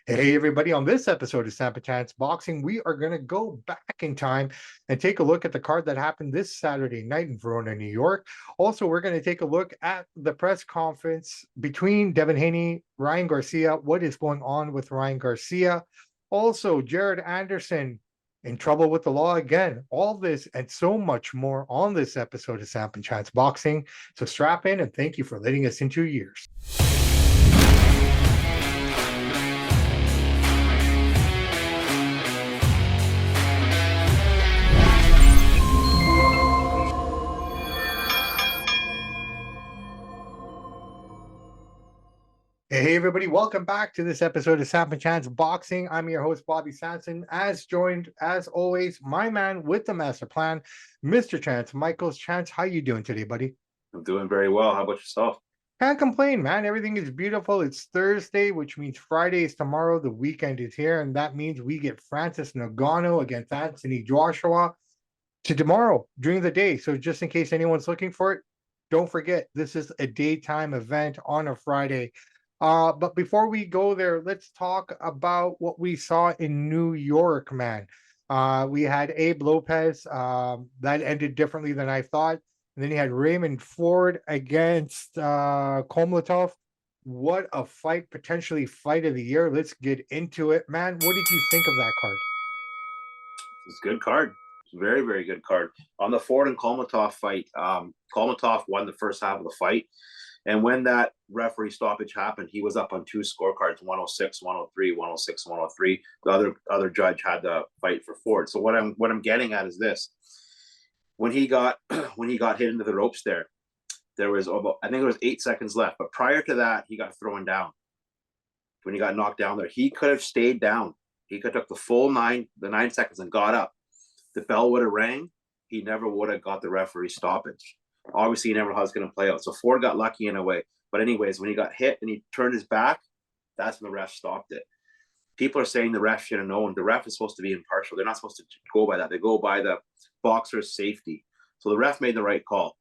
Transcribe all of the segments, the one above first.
Hey, everybody, on this episode of SAMP&CHANCE Boxing, we are going to go back in time and take a look at the card that happened this Saturday night in Verona, New York. Also, we're going to take a look at the press conference between Devin Haney, Ryan Garcia. What is going on with Ryan Garcia? Also, Jared Anderson in trouble with the law again. All this and so much more on this episode of SAMP&CHANCE Boxing. So strap in and thank you for letting us into your ears. Hey, everybody, welcome back to this episode of SAMP&CHANCE Boxing. I'm your host, Bobby Sanson, joined, as always, my man with the master plan, Mr. Chance, Michael's Chance. How you doing today, buddy? I'm doing very well. How about yourself? Can't complain, man. Everything is beautiful. It's Thursday, which means Friday is tomorrow. The weekend is here, and that means we get Francis Nagano against Anthony Joshua to tomorrow during the day. So just in case anyone's looking for it, don't forget, this is a daytime event on a Friday. But before we go there, let's talk about what we saw in New York, man. We had Abe Lopez. That ended differently than I thought. And then you had Raymond Ford against Komlatov. What a fight, potentially fight of the year. Let's get into it, man. What did you think of that card? It's a good card. It's a very, very good card. On the Ford and Kolmatov fight, Kolmatov won the first half of the fight. And when that referee stoppage happened, he was up on two scorecards, 106, 103, 106, 103. The other judge had the fight for Ford. So what I'm getting at is this. When he got hit into the ropes there was about, I think there was 8 seconds left. But prior to that, he got thrown down. When he got knocked down there, he could have stayed down. He could have took the full 9 seconds and got up. The bell would have rang. He never would have got the referee stoppage. Obviously, he never know how it's going to play out. So Ford got lucky in a way. But anyways, when he got hit and he turned his back, that's when the ref stopped it. People are saying the ref should have known. The ref is supposed to be impartial. They're not supposed to go by that. They go by the boxer's safety. So the ref made the right call.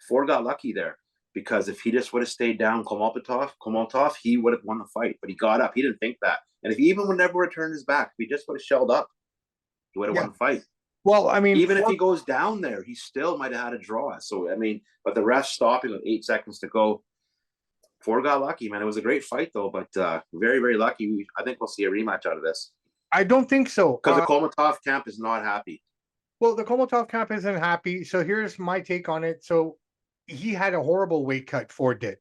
Ford got lucky there because if he just would have stayed down, Komotov, he would have won the fight. But he got up. He didn't think that. And if he even would never return his back, if he just would have shelled up, he would have won the fight. Well, I mean, even if he goes down there, he still might have had a draw. So, I mean, but the ref stopping with 8 seconds to go. Ford got lucky, man. It was a great fight, though, but very, very lucky. I think we'll see a rematch out of this. I don't think so. Because the Kolmatov camp is not happy. Well, the Komotov camp isn't happy. So here's my take on it. So he had a horrible weight cut, Ford did.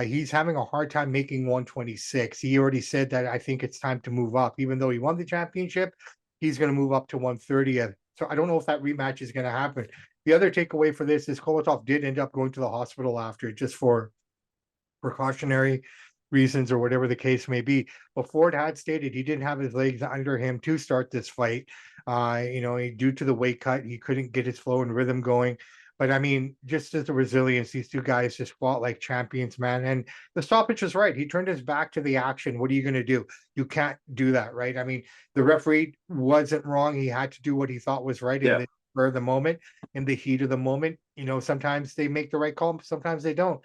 He's having a hard time making 126. He already said that I think it's time to move up. Even though he won the championship, he's going to move up to 130. So I don't know if that rematch is going to happen. The other takeaway for this is Kolotov did end up going to the hospital after, just for precautionary reasons or whatever the case may be. But Ford had stated he didn't have his legs under him to start this fight. Due to the weight cut, he couldn't get his flow and rhythm going. But I mean, just as the resilience, these two guys just fought like champions, man. And the stoppage was right. He turned his back to the action. What are you going to do? You can't do that, right? I mean, the referee wasn't wrong. He had to do what he thought was right in the spur of the moment, in the heat of the moment. Sometimes they make the right call, sometimes they don't.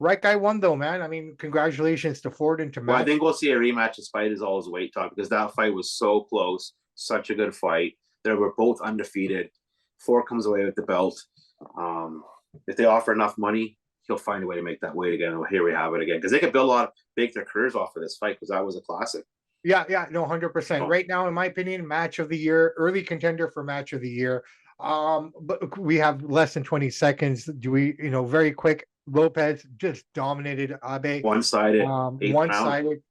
Right guy won, though, man. I mean, congratulations to Ford and to Matt. Well, I think we'll see a rematch despite his all his weight talk because that fight was so close. Such a good fight. They were both undefeated. Ford comes away with the belt. If they offer enough money, he'll find a way to make that weight again. Well, here we have it again because they could bake their careers off of this fight because that was a classic. Yeah, no, 100%. Right now, in my opinion, match of the year, early contender for match of the year. But we have less than 20 seconds. Do we, very quick? Lopez just dominated Abe. One-sided. One-sided.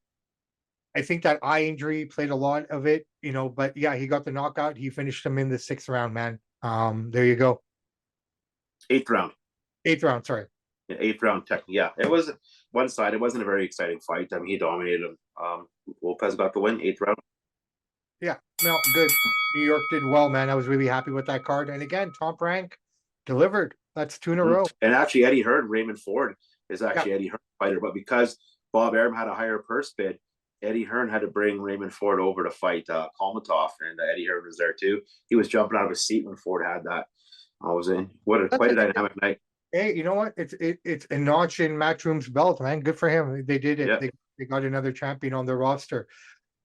I think that eye injury played a lot of it, but yeah, he got the knockout. He finished him in the 6th round, man. There you go. 8th round. 8th round, sorry. Yeah, 8th round technically. Yeah, it was one-sided. It wasn't a very exciting fight. I mean, he dominated him. Lopez got the win, 8th round. Yeah, no, good. New York did well, man. I was really happy with that card. And again, Top Rank delivered. That's 2 in a row. And actually, Eddie Hearn, Raymond Ford is actually Eddie Hearn's fighter. But because Bob Arum had a higher purse bid, Eddie Hearn had to bring Raymond Ford over to fight Kolmatov, and Eddie Hearn was there too. He was jumping out of his seat when Ford had that. I was in. Quite a dynamic night. Hey, you know what? It's a notch in Matchroom's belt, man. Good for him. They did it. Yeah. They got another champion on their roster.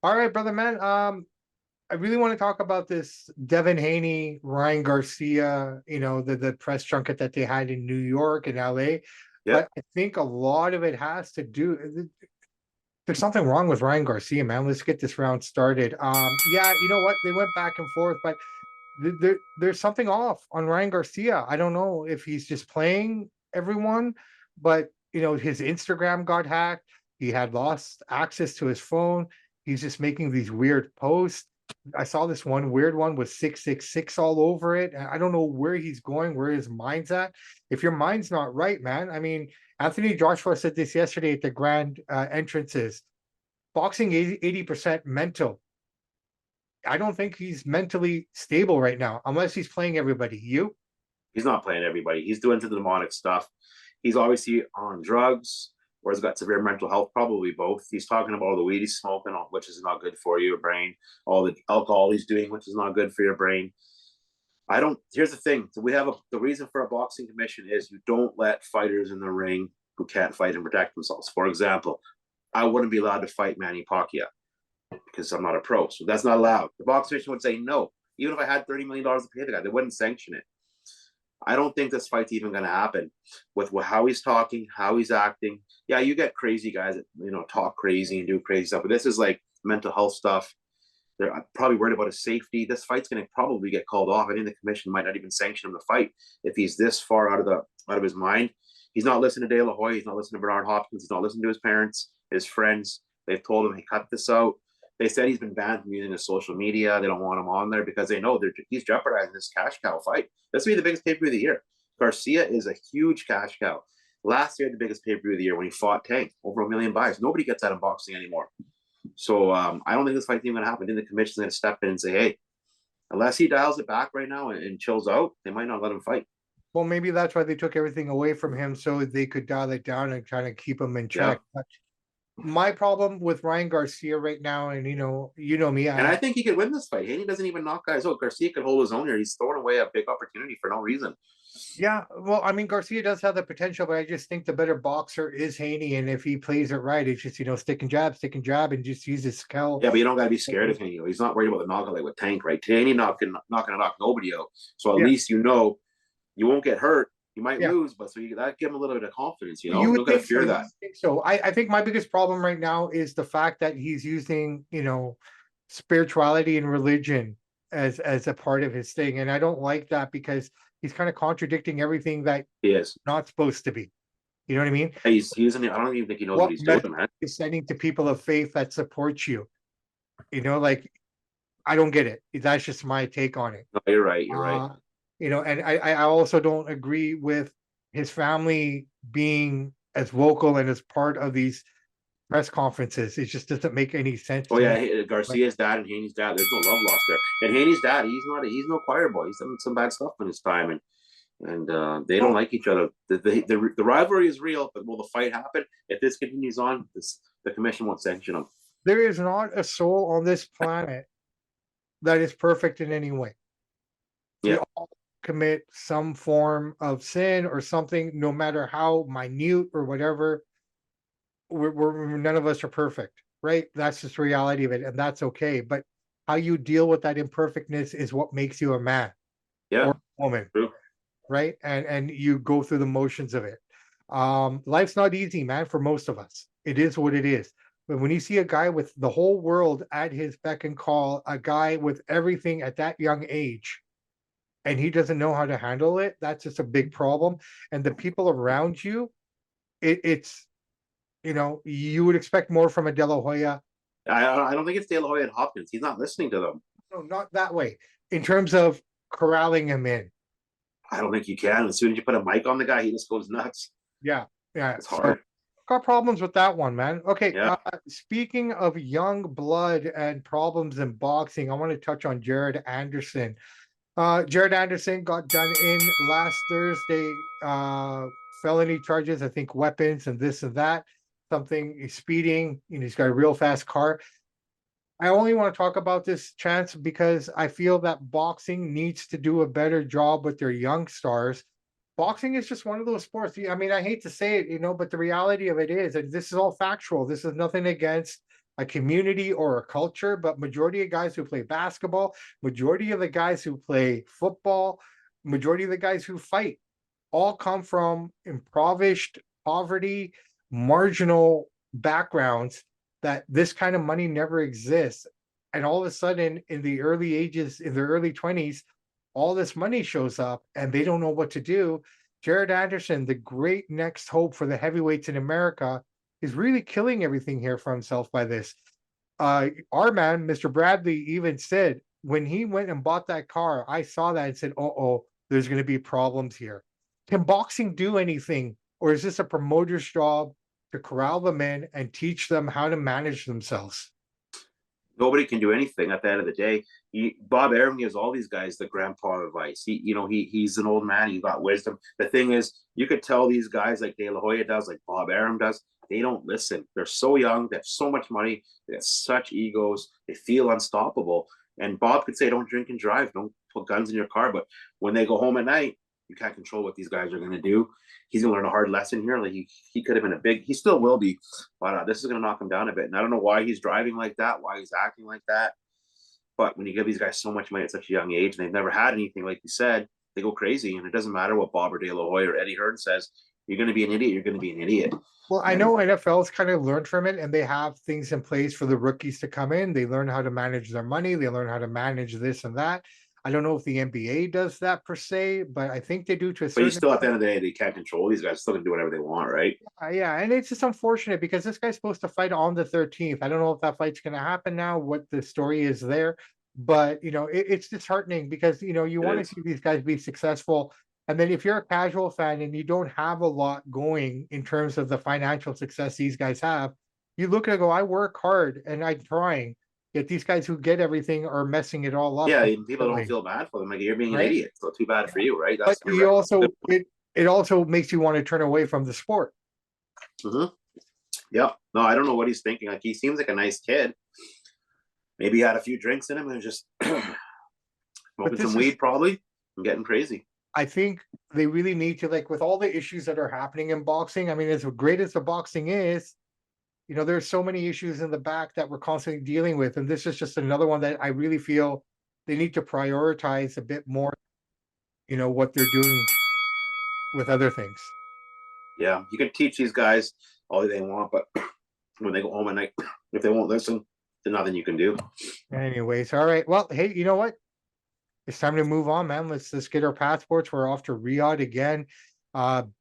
All right, brother man. I really want to talk about this Devin Haney, Ryan Garcia, the press junket that they had in New York and LA. Yeah. But I think a lot of it has to do. There's something wrong with Ryan Garcia, man. Let's get this round started. Yeah, you know what? They went back and forth, but there's something off on Ryan Garcia. I don't know if he's just playing everyone, but his Instagram got hacked. He had lost access to his phone. He's just making these weird posts. I saw this one weird one with 666 all over it. And I don't know where he's going, where his mind's at. If your mind's not right, man. I mean, Anthony Joshua said this yesterday at the grand entrances. Boxing 80% mental. I don't think he's mentally stable right now, unless he's playing everybody. You? He's not playing everybody. He's doing the demonic stuff. He's obviously on drugs, or has got severe mental health, probably both. He's talking about all the weed he's smoking, which is not good for your brain, all the alcohol he's doing, which is not good for your brain. I don't. Here's the thing: so we have the reason for a boxing commission is you don't let fighters in the ring who can't fight and protect themselves. For example, I wouldn't be allowed to fight Manny Pacquiao because I'm not a pro, so that's not allowed. The boxing commission would say no, even if I had $30 million to pay the guy, they wouldn't sanction it. I don't think this fight's even going to happen with how he's talking, how he's acting. Yeah, you get crazy guys that talk crazy and do crazy stuff, but this is like mental health stuff. They're probably worried about his safety. This fight's going to probably get called off. I think the commission might not even sanction him to fight if he's this far out of his mind. He's not listening to De La Hoya. He's not listening to Bernard Hopkins. He's not listening to his parents, his friends. They've told him, hey, cut this out. They said he's been banned from using his social media. They don't want him on there because they know he's jeopardizing this cash cow fight. This will be the biggest pay-per-view of the year. Garcia is a huge cash cow. Last year, the biggest pay-per-view of the year when he fought Tank, over 1 million buys. Nobody gets that in boxing anymore. So I don't think this fight's even going to happen. I think the commission's going to step in and say, hey, unless he dials it back right now and chills out, they might not let him fight. Well, maybe that's why they took everything away from him so they could dial it down and kind of keep him in check. Yeah. My problem with Ryan Garcia right now, and me, and I think he could win this fight. Haney doesn't even knock guys out. Garcia could hold his own here. He's throwing away a big opportunity for no reason. Yeah, well, I mean, Garcia does have the potential, but I just think the better boxer is Haney, and if he plays it right, it's just stick and jab, and just use his skill. Yeah, but you don't got to be scared of Haney. He's not worried about the knockout like with Tank, right? Haney not going to knock nobody out. So at least you won't get hurt. You might lose, but so that give him a little bit of confidence. You don't got to fear that. So I think my biggest problem right now is the fact that he's using spirituality and religion as a part of his thing, and I don't like that because he's kind of contradicting everything that he is not supposed to be. You know what I mean? He's using it. I don't even think he knows what he's doing, man. He's sending to people of faith that support you. Like I don't get it. That's just my take on it. No, you're right. You're right. And I also don't agree with his family being as vocal and as part of these press conferences. It just doesn't make any sense. Oh yeah, Garcia's dad and Haney's dad. There's no love lost there. And Haney's dad, he's no choir boy. He's done some bad stuff in his time, and they don't like each other. The rivalry is real, but will the fight happen if this continues on? The commission won't sanction him. There is not a soul on this planet that is perfect in any way. Yeah. We all commit some form of sin or something, no matter how minute or whatever. We're none of us are perfect, right? That's just the reality of it, and that's okay. But how you deal with that imperfectness is what makes you a man or a woman. True. Right? And you go through the motions of it. Life's not easy, man, for most of us. It is what it is. But when you see a guy with the whole world at his beck and call, a guy with everything at that young age, and he doesn't know how to handle it, that's just a big problem. And the people around you, it's you would expect more from a De La Hoya. I don't think it's De La Hoya and Hopkins. He's not listening to them. No, not that way. In terms of corralling him in. I don't think you can. As soon as you put a mic on the guy, he just goes nuts. Yeah. It's hard. Got problems with that one, man. Okay. Yeah. Speaking of young blood and problems in boxing, I want to touch on Jared Anderson. Jared Anderson got done in last Thursday. Felony charges, I think weapons and this and that. Something speeding. He's got a real fast car. I only want to talk about this, Chance, because I feel that boxing needs to do a better job with their young stars. Boxing is just one of those sports. I mean, I hate to say it, but the reality of it is, and this is all factual. This is nothing against a community or a culture, but majority of guys who play basketball, majority of the guys who play football, majority of the guys who fight all come from impoverished, poverty, marginal backgrounds that this kind of money never exists. And all of a sudden, in the early ages, in their early 20s, all this money shows up and they don't know what to do. Jared Anderson, the great next hope for the heavyweights in America, is really killing everything here for himself by this. Our man, Mr. Bradley, even said when he went and bought that car, I saw that and said, oh, there's going to be problems here. Can boxing do anything, or is this a promoter's job to corral them in and teach them how to manage themselves? Nobody can do anything at the end of the day. Bob Arum gives all these guys the grandpa advice. He's an old man. He's got wisdom. The thing is, you could tell these guys like De La Hoya does, like Bob Arum does, they don't listen. They're so young. They have so much money. They have such egos. They feel unstoppable. And Bob could say, don't drink and drive. Don't put guns in your car. But when they go home at night, you can't control what these guys are going to do. He's going to learn a hard lesson here. Like he could have been he still will be, but this is going to knock him down a bit. And I don't know why he's driving like that, why he's acting like that. But when you give these guys so much money at such a young age and they've never had anything, like you said, they go crazy. And it doesn't matter what Bob or De La Hoya or Eddie Hearn says. You're going to be an idiot. You're going to be an idiot. Well, I know NFL's kind of learned from it, and they have things in place for the rookies to come in. They learn how to manage their money. They learn how to manage this and that. I don't know if the NBA does that per se, but I think they do to a certain. But you still, at the end of the day, they can't control these guys. Still can do whatever they want, right? Yeah, and it's just unfortunate because this guy's supposed to fight on the 13th. I don't know if that fight's going to happen now, what the story is there, but it's disheartening because you want to see these guys be successful. And then if you're a casual fan and you don't have a lot going in terms of the financial success these guys have, you look at it and go, I work hard and I'm trying. Yet these guys who get everything are messing it all up. Yeah, people don't feel bad for them. Like, you're being an idiot. So too bad for you, right? But you also it also makes you want to turn away from the sport. Mm-hmm. Yeah. No, I don't know what he's thinking. Like, he seems like a nice kid. Maybe he had a few drinks in him and just smoking some weed, probably, and getting crazy. I think they really need to, like, with all the issues that are happening in boxing. I mean, as great as the boxing is, there's so many issues in the back that we're constantly dealing with. And this is just another one that I really feel they need to prioritize a bit more, what they're doing with other things. Yeah, you can teach these guys all they want, but when they go home at night, if they won't listen, there's nothing you can do. Anyways, all right. Well, hey, you know what? It's time to move on, man. Let's get our passports. We're off to Riyadh again.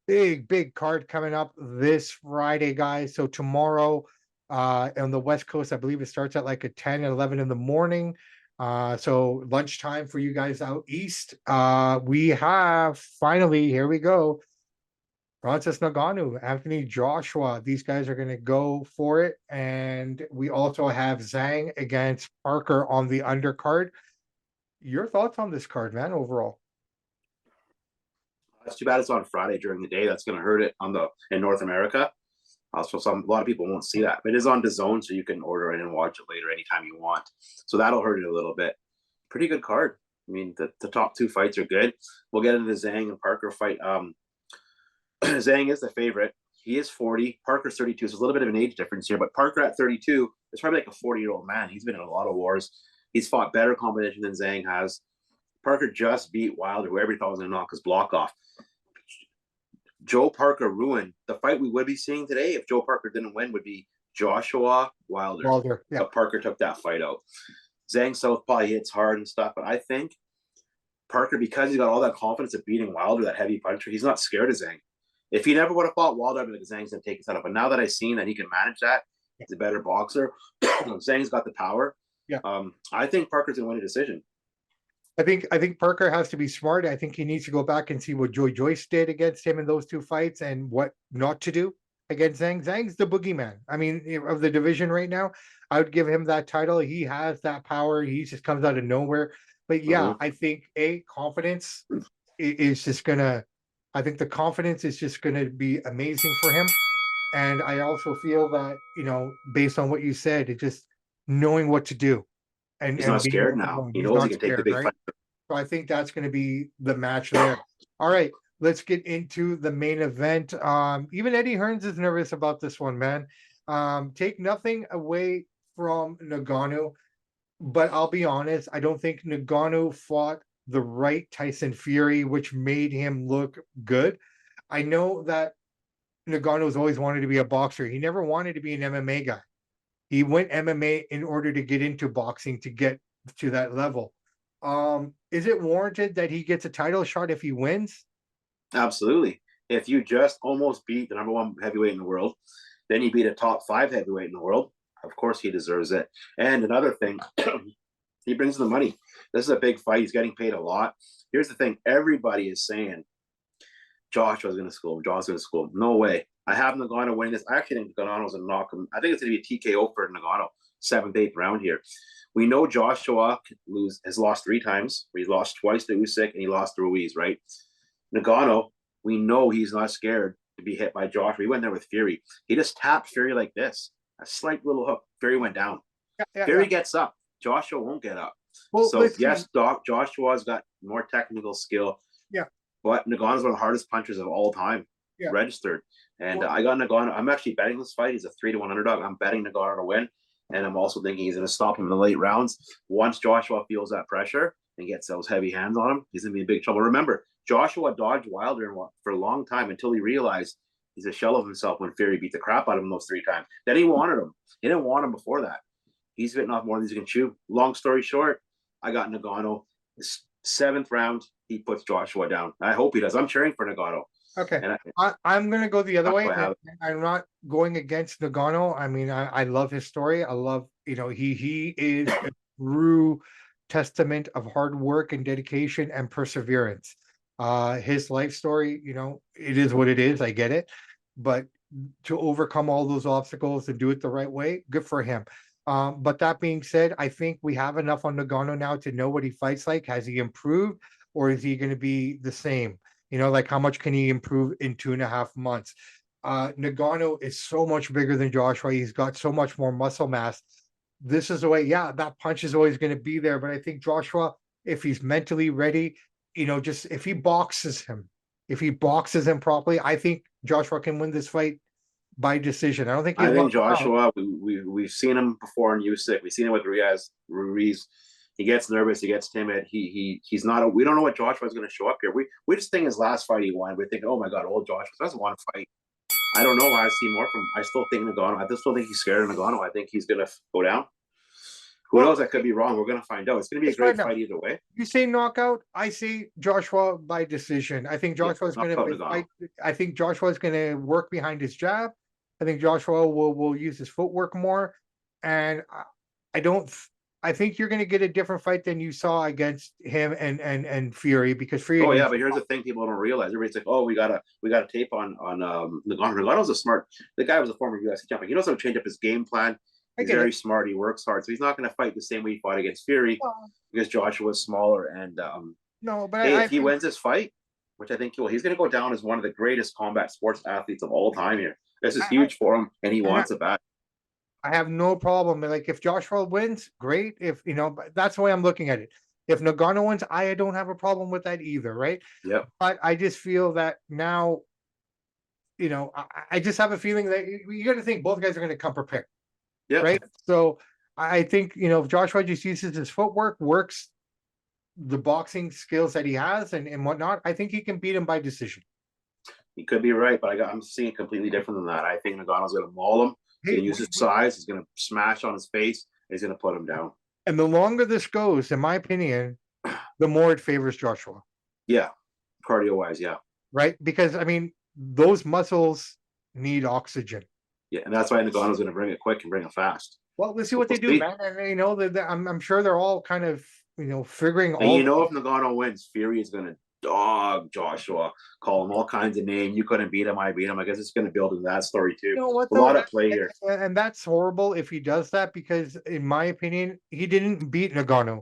Big card coming up this Friday, guys. So tomorrow on the West Coast, I believe it starts at like 10 and 11 in the morning. So lunchtime for you guys out east. We have finally, here we go, Francis Nagano, Anthony Joshua. These guys are going to go for it. And we also have Zhang against Parker on the undercard. Your thoughts on this card, man, overall? It's too bad it's on Friday during the day. That's going to hurt it in North America. Also, a lot of people won't see that. But it is on DAZN, so you can order it and watch it later anytime you want. So that'll hurt it a little bit. Pretty good card. I mean, the top two fights are good. We'll get into the Zhang and Parker fight. Zhang is the favorite. He is 40. Parker's 32. So there's a little bit of an age difference here. But Parker at 32 is probably like a 40-year-old man. He's been in a lot of wars. He's fought better competition than Zhang has. Parker just beat Wilder, who everybody thought was going to knock his block off. Joe Parker ruined the fight we would be seeing today. If Joe Parker didn't win, would be Joshua Wilder. Yeah. But Parker took that fight out. Zhang southpaw, he hits hard and stuff, but I think Parker, because he's got all that confidence of beating Wilder, that heavy puncher, he's not scared of Zhang. If he never would have fought Wilder, I'd be like, Zhang's going to take his head up. But now that I've seen that he can manage that, he's a better boxer. Zhang's got the power. Yeah. I think Parker's going to win a decision. I think Parker has to be smart. I think he needs to go back and see what Joy Joyce did against him in those two fights and what not to do against Zhang. Zhang's the boogeyman. I mean, of the division right now, I would give him that title. He has that power. He just comes out of nowhere. But yeah, I think confidence is just gonna. I think the confidence is just gonna be amazing for him. And I also feel that based on what you said, it just knowing what to do. And he's not scared now. He knows he can take the big fight. So I think that's going to be the match there. All right, let's get into the main event. Even Eddie Hearns is nervous about this one, man. Take nothing away from Nagano, but I'll be honest, I don't think Nagano fought the right Tyson Fury, which made him look good. I know that Nagano's always wanted to be a boxer. He never wanted to be an MMA guy. He went MMA in order to get into boxing to get to that level. Is it warranted that he gets a title shot if he wins? Absolutely. If you just almost beat the number one heavyweight in the world, then you beat a top 5 heavyweight in the world, of course he deserves it. And another thing, he brings the money. This is a big fight. He's getting paid a lot. Here's the thing. Everybody is saying Joshua's going to school him. Joshua's going to school him. No way. I have Nagano winning this. I actually think Nagano's going to knock him. I think it's going to be a TKO for Nagano, 7th, 8th round here. We know Joshua has lost 3 times. He's lost twice to Usyk and he lost to Ruiz, right? Nagano, we know he's not scared to be hit by Joshua. He went there with Fury. He just tapped Fury like this. A slight little hook. Fury went down. Fury gets up. Joshua won't get up. Well, so yes, Joshua's got more technical skill. Yeah. But Nagano's one of the hardest punchers of all time registered. And I got Nagano. I'm actually betting this fight. He's a 3-1 underdog. I'm betting Nagano to win. And I'm also thinking he's going to stop him in the late rounds. Once Joshua feels that pressure and gets those heavy hands on him, he's going to be in big trouble. Remember, Joshua dodged Wilder for a long time until he realized he's a shell of himself when Fury beat the crap out of him those 3 times. Then he wanted him. He didn't want him before that. He's bitten off more than he can chew. Long story short, I got Nagano. 7th round, he puts Joshua down. I hope he does. I'm cheering for Nagano. Okay. And I'm going to go the other way. I'm not going against Nagano. I mean, I love his story. I love, he is a true testament of hard work and dedication and perseverance. His life story, it is what it is. I get it. But to overcome all those obstacles and do it the right way, good for him. But that being said, I think we have enough on Nagano now to know what he fights like. Has he improved or is he going to be the same? Like how much can he improve in 2.5 months? Nagano is so much bigger than Joshua. He's got so much more muscle mass. This is the way, that punch is always going to be there. But I think Joshua, if he's mentally ready, just if he boxes him properly, I think Joshua can win this fight by decision. I think Joshua, we've seen him before in Usyk. We've seen him with Ruiz. He gets nervous. He gets timid. He's not. We don't know what Joshua's going to show up here. We just think his last fight he won. We think, oh my God, old Joshua doesn't want to fight. I don't know. I see more from. I still think Nagano. I still think he's scared of Nagano. I think he's going to go down. Who knows? I could be wrong. We're going to find out. It's going to be a great fight either way. You say knockout. I say Joshua by decision. I think Joshua's going to fight. I think Joshua's going to work behind his jab. I think Joshua will use his footwork more, and I think you're going to get a different fight than you saw against him and Fury because Fury. Oh yeah, but here's the thing: people don't realize. Everybody's like, "Oh, we got a tape on Nagano." Nagano's a smart. The guy was a former UFC champion. He knows how to change up his game plan. He's very smart. He works hard, so he's not going to fight the same way he fought against Fury because Joshua's smaller. And if he wins this fight, which I think he will, he's going to go down as one of the greatest combat sports athletes of all time here. This is huge for him, and he wants it back. I have no problem. Like if Joshua wins, great. If that's the way I'm looking at it. If Nagano wins, I don't have a problem with that either, right? Yeah. But I just feel that now, I just have a feeling that you got to think both guys are going to come prepared. Yeah. Right. So I think if Joshua just uses his footwork, works the boxing skills that he has and whatnot, I think he can beat him by decision. He could be right, but I'm seeing completely different than that. I think Nagano's going to maul him. He's going to use his size. He's going to smash on his face. And he's going to put him down. And the longer this goes, in my opinion, the more it favors Joshua. Yeah. Cardio-wise, yeah. Right? Because, those muscles need oxygen. Yeah, and that's why Nagano's going to bring it quick and bring it fast. Well, let's see what they do, man. And, I'm sure they're all kind of, figuring and all. If Nagano wins, Fury is going to dog Joshua, call him all kinds of names. You couldn't beat him, I beat him. I guess it's going to build into that story too. A lot of play here, and that's horrible if he does that because, in my opinion, he didn't beat Nagano.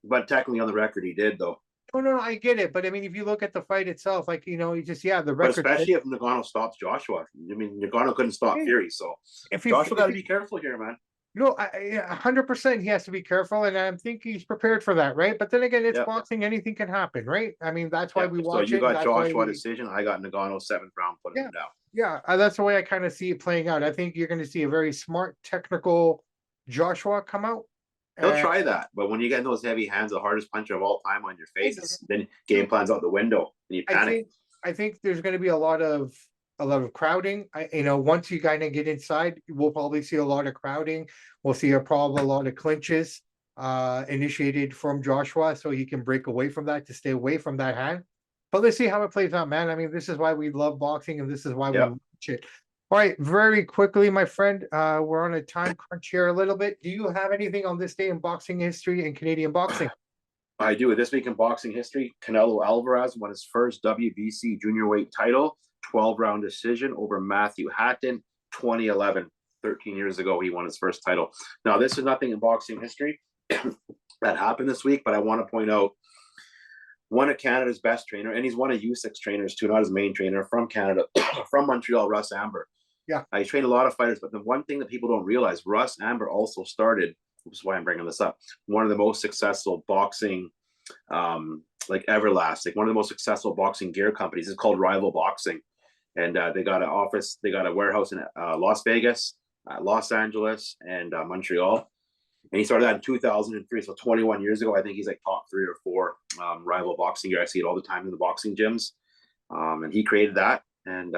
But technically, on the record, he did though. No, I get it, but if you look at the fight itself, the record. But especially if Nagano stops Joshua, Nagano couldn't stop Fury, so Joshua got to be careful here, man. 100% he has to be careful, and I think he's prepared for that, right? But then again, it's boxing; anything can happen, right? That's why we watch it. So you got Joshua decision. I got Nagano 7th round, putting him down. Yeah, that's the way I kind of see it playing out. I think you're going to see a very smart, technical Joshua come out. He'll try that, but when you get in those heavy hands, the hardest puncher of all time on your face, then game plan's out the window and you panic. I think there's going to be a lot of crowding. Once you kind of get inside, we'll probably see a lot of crowding. We'll see a lot of clinches initiated from Joshua, so he can break away from that to stay away from that hand. But let's see how it plays out, man. I mean, this is why we love boxing, and this is why we watch it. All right, very quickly, my friend, we're on a time crunch here a little bit. Do you have anything on this day in boxing history and Canadian boxing? I do. This week in boxing history, Canelo Alvarez won his first WBC junior weight title, 12-round decision over Matthew Hatton, 2011. 13 years ago, he won his first title. Now, this is nothing in boxing history that happened this week, but I want to point out one of Canada's best trainer, and he's one of Usyk's trainers too, not his main trainer, from Canada, from Montreal, Russ Amber. Yeah. He trained a lot of fighters, but the one thing that people don't realize, Russ Amber also started, which is why I'm bringing this up, one of the most successful boxing, like Everlast, like one of the most successful boxing gear companies is called Rival Boxing. And they got a warehouse in Las Vegas, Los Angeles, and Montreal. And he started that in 2003, so 21 years ago. I think he's like top 3 or 4 Rival Boxing gear. I see it all the time in the boxing gyms. And he created that. And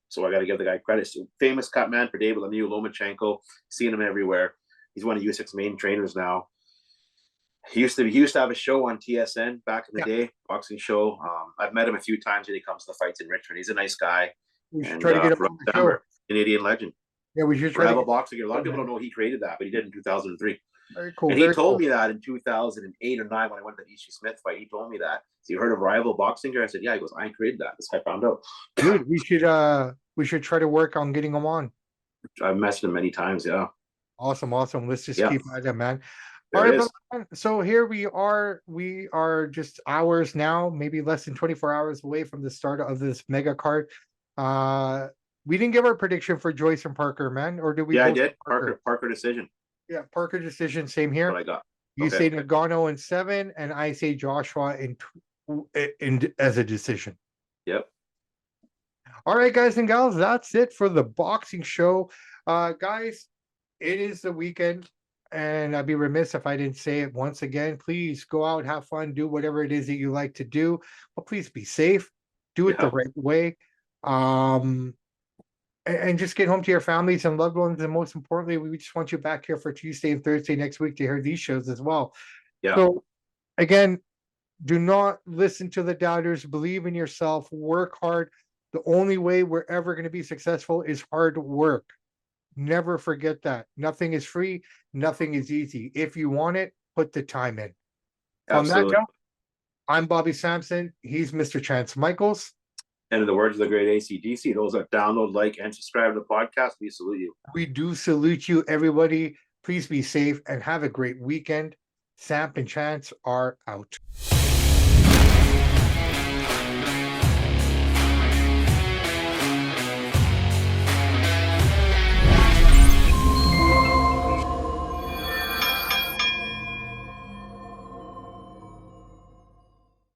so I got to give the guy credit. So famous cut man for David Lemieux, Lomachenko, seeing him everywhere. He's one of Usyk's main trainers now. He used to have a show on TSN back in the day, boxing show. I've met him a few times when he comes to fights in Richmond. He's a nice guy. We should try to get him on the show. Canadian legend. Yeah, we should try Rival Boxing. A lot of people don't know he created that, but he did in 2003. Very cool. And he told me that in 2008 or 9 when I went to the Ishii Smith fight. He told me that. So you heard of Rival Boxing gear? I said, yeah. He goes, I created that. That's how I found out. Dude, we should try to work on getting him on. I've messaged him many times. Yeah. Awesome. Let's just keep at it, man. There All right, it is. so here we are. We are just hours now, maybe less than 24 hours away from the start of this mega card. We didn't give our prediction for Joyce and Parker, man, or did we? Yeah, I did. Parker decision. Yeah, Parker decision. Same here. What I got. You say Nagano in 7, and I say Joshua in as a decision. Yep. All right, guys and gals, that's it for the boxing show. Guys, it is the weekend, and I'd be remiss if I didn't say it once again. Please go out, have fun, do whatever it is that you like to do, but please be safe. Do it the right way. And just get home to your families and loved ones. And most importantly, we just want you back here for Tuesday and Thursday next week to hear these shows as well. Yeah. So again, do not listen to the doubters. Believe in yourself. Work hard. The only way we're ever going to be successful is hard work. Never forget that. Nothing is free. Nothing is easy. If you want it, put the time in. Absolutely. On that note, I'm Bobby Sampson. He's Mr. Chance Michaels. And in the words of the great AC/DC, those that download, like, and subscribe to the podcast, we salute you. We do salute you, everybody. Please be safe and have a great weekend. Samp and Chance are out.